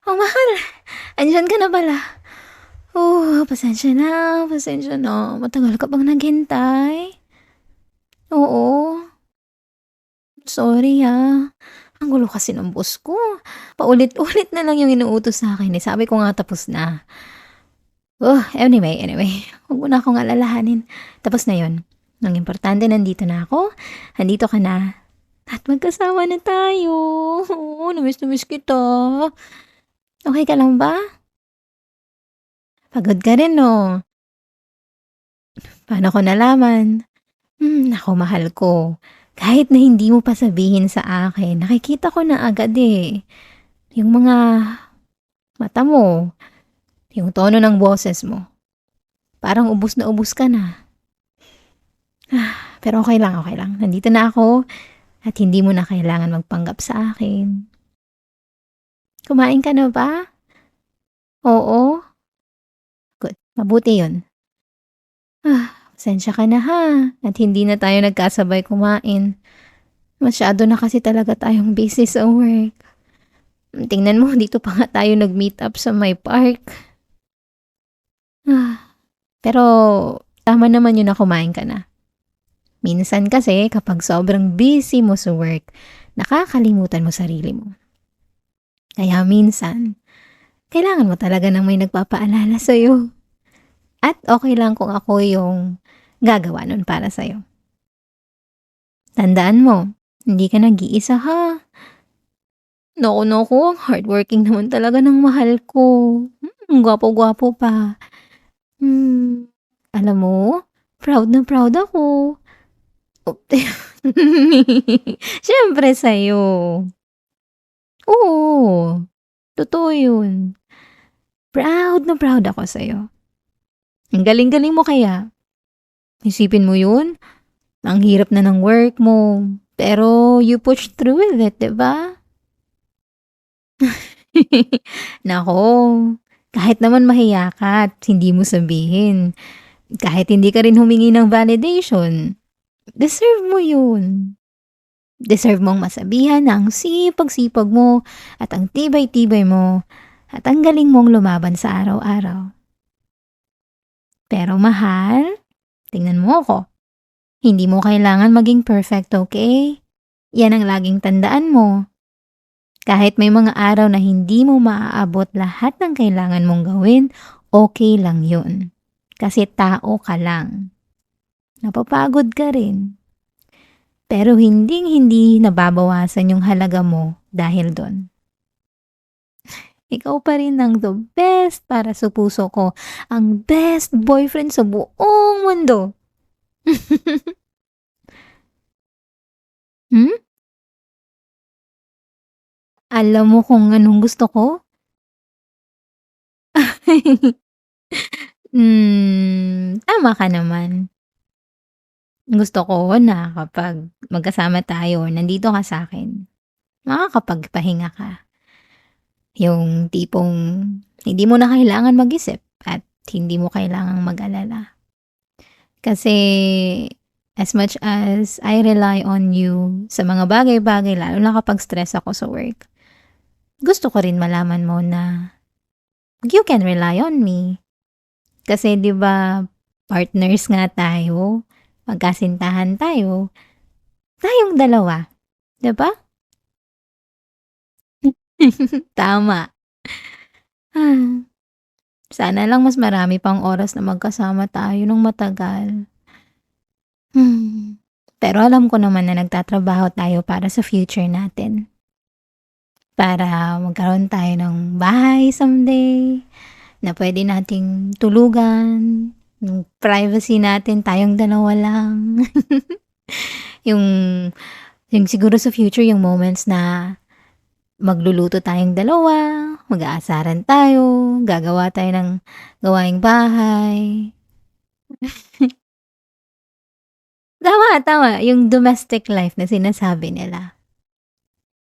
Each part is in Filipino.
Oh, mahal, andiyan ka na pala. Oh, pasensya na. Matagal ka bang naghintay? Oo, sorry Ang gulo kasi ng boss ko. Paulit-ulit na lang yung inuutos sa akin eh. Sabi ko nga tapos na. Oh, anyway. Huwag mo na akong alalahanin. Tapos na yun. Ang importante, nandito na ako. Nandito ka na. At magkasama na tayo. Oo, namiss kita. Okay ka lang ba? Pagod ka rin, no? Paano ko nalaman? Naku mahal ko. Kahit na hindi mo pa sabihin sa akin, nakikita ko na agad eh. Yung mga mata mo, yung tono ng boses mo. Parang ubus na ubus ka na. Pero okay lang. Nandito na ako at hindi mo na kailangan magpanggap sa akin. Kumain ka na ba? Oo? Good. Mabuti yun. Pasensya ka na at hindi na tayo nagkasabay kumain. Masyado na kasi talaga tayong busy sa work. Tingnan mo, dito pa nga tayo nag-meet up sa may park. Pero tama naman yun na kumain ka na. Minsan kasi kapag sobrang busy mo sa work, nakakalimutan mo sarili mo. Kaya minsan, kailangan mo talaga ng may nagpapaalala sa'yo. At okay lang kung ako yung gagawa nun para sa'yo. Tandaan mo, hindi ka nag-iisa Naku, ang hardworking naman talaga ng mahal ko. Ang gwapo-gwapo pa. Alam mo, proud na proud ako. Oh, siyempre sa'yo. Oo, totoo yun. Proud na proud ako sa'yo. Ang galing-galing mo kaya. Isipin mo yun, ang hirap na ng work mo. Pero you push through with it, diba? Nako, kahit naman mahiya ka at hindi mo sabihin, kahit hindi ka rin humingi ng validation, deserve mo yun. Deserve mong masabihan na ang sipag-sipag mo at ang tibay-tibay mo at ang galing mong lumaban sa araw-araw. Pero mahal, tingnan mo ako. Hindi mo kailangan maging perfect, okay? Yan ang laging tandaan mo. Kahit may mga araw na hindi mo maaabot lahat ng kailangan mong gawin, okay lang yun. Kasi tao ka lang. Napapagod ka rin. Pero hindi nababawasan yung halaga mo dahil doon. Ikaw pa rin ang the best para sa puso ko. Ang best boyfriend sa buong mundo. Hmm? Alam mo kung anong gusto ko? Tama ka naman. Gusto ko na kapag magkasama tayo, nandito ka sa'kin, makakapagpahinga ka. Yung tipong hindi mo na kailangan mag-isip at hindi mo kailangang mag-alala. Kasi as much as I rely on you sa mga bagay-bagay, lalo na kapag stress ako sa work, gusto ko rin malaman mo na you can rely on me. Kasi 'di ba partners nga tayo, magkasintahan tayo, tayong dalawa, 'di ba? Tama. Ah, Sana lang mas marami pang oras na magkasama tayo ng matagal. Pero alam ko naman na nagtatrabaho tayo para sa future natin. Para magkaroon tayo ng bahay someday, na pwede nating tulugan, yung privacy natin, tayong dalawa lang. Yung siguro sa future yung moments na magluluto tayong dalawa, mag-aasaran tayo, gagawa tayo ng gawaing bahay. Tama, yung domestic life na sinasabi nila.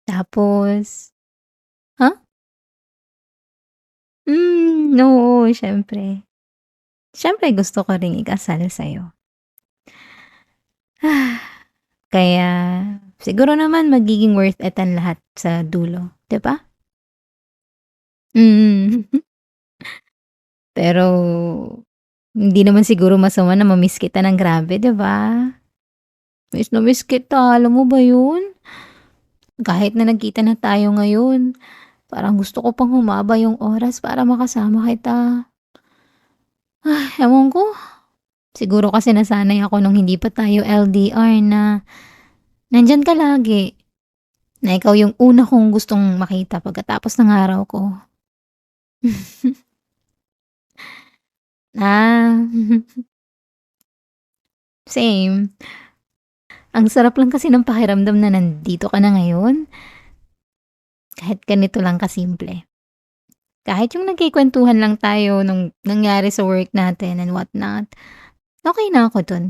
Tapos oo, siyempre. Siyempre gusto ko ring ikasal sa'yo. Kaya siguro naman magiging worth it ang lahat sa dulo, 'di ba? Mm. Pero hindi naman siguro masama na ma-miss kita ng grabe, 'di ba? Miss na miss kita, alam mo ba 'yun? Kahit na nagkita na tayo ngayon, parang gusto ko pang humaba yung oras para makasama kita. Ewan ko, siguro kasi nasanay ako nung hindi pa tayo LDR na nandiyan ka lagi, na ikaw yung una kong gustong makita pagkatapos ng araw ko. Ah, same. Ang sarap lang kasi ng pakiramdam na nandito ka na ngayon, kahit ganito lang kasimple. Kahit yung nagkukuwentuhan lang tayo nung nangyari sa work natin and whatnot, okey na ako dun.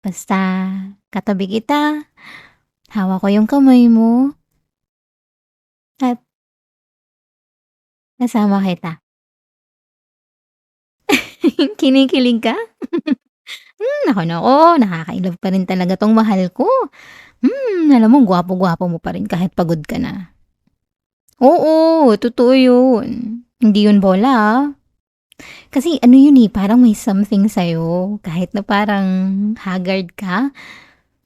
Basta katabi kita, hawak ko yung kamay mo, at kasama kita. Kinikilig ka? Naku, naku, nakaka-inlove pa rin talaga 'tong mahal ko. Alam mo gwapo-gwapo mo pa rin kahit pagod ka na. Oo, totoo yun. Hindi yun bola, ah. Kasi ano yun, eh, parang may something sa'yo kahit na parang haggard ka,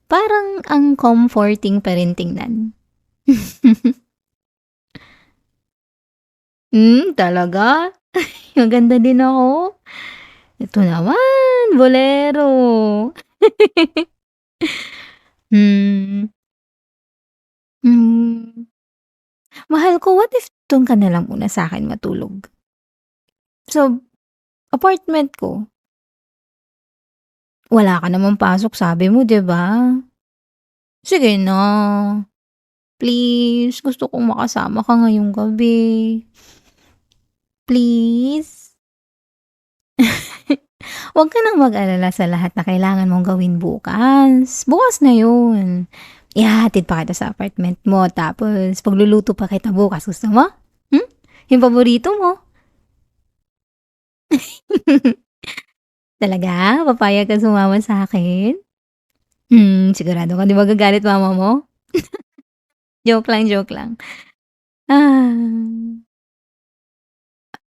parang ang comforting pa rin tingnan. Talaga? Maganda din ako. Ito naman, bolero. Hmm, hmm. Mahal ko, what if dun ka na lang muna sa'kin matulog? Sa apartment ko. Wala ka namang pasok sabi mo, 'di ba? Sige na, please, gusto kong makasama ka ngayong gabi. Please? Huwag ka ng mag-alala sa lahat na kailangan mong gawin bukas. Bukas na yun. Ihahatid pa kita sa apartment mo tapos pagluluto pa kita bukas. Gusto mo? Hmm? Yung paborito mo? Talaga? Papayag ka sumama sa'kin? Sigurado ka 'di magagalit mama mo? Joke lang, joke lang. Ah,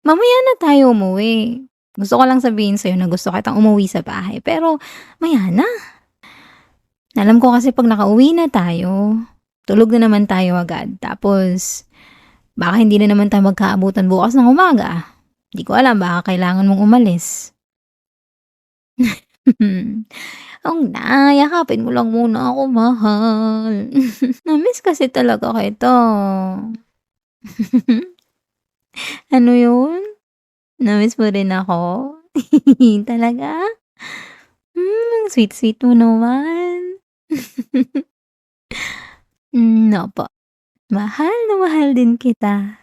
mamaya na tayo umuwi. Gusto ko lang sabihin sa'yo na gusto kitang umuwi sa bahay pero maya na. Alam ko kasi 'pag nakauwi na tayo, tulog na naman tayo agad tapos baka hindi na naman tayo magkaabutan bukas ng umaga. Di ko alam baka kailangan mong umalis. Oo na, yakapin mo lang muna ako mahal. Na-miss kasi talaga kita. Ano yun? Na-miss mo rin ako? Talaga? Sweet-sweet mo naman. Opo. Mahal na mahal din kita.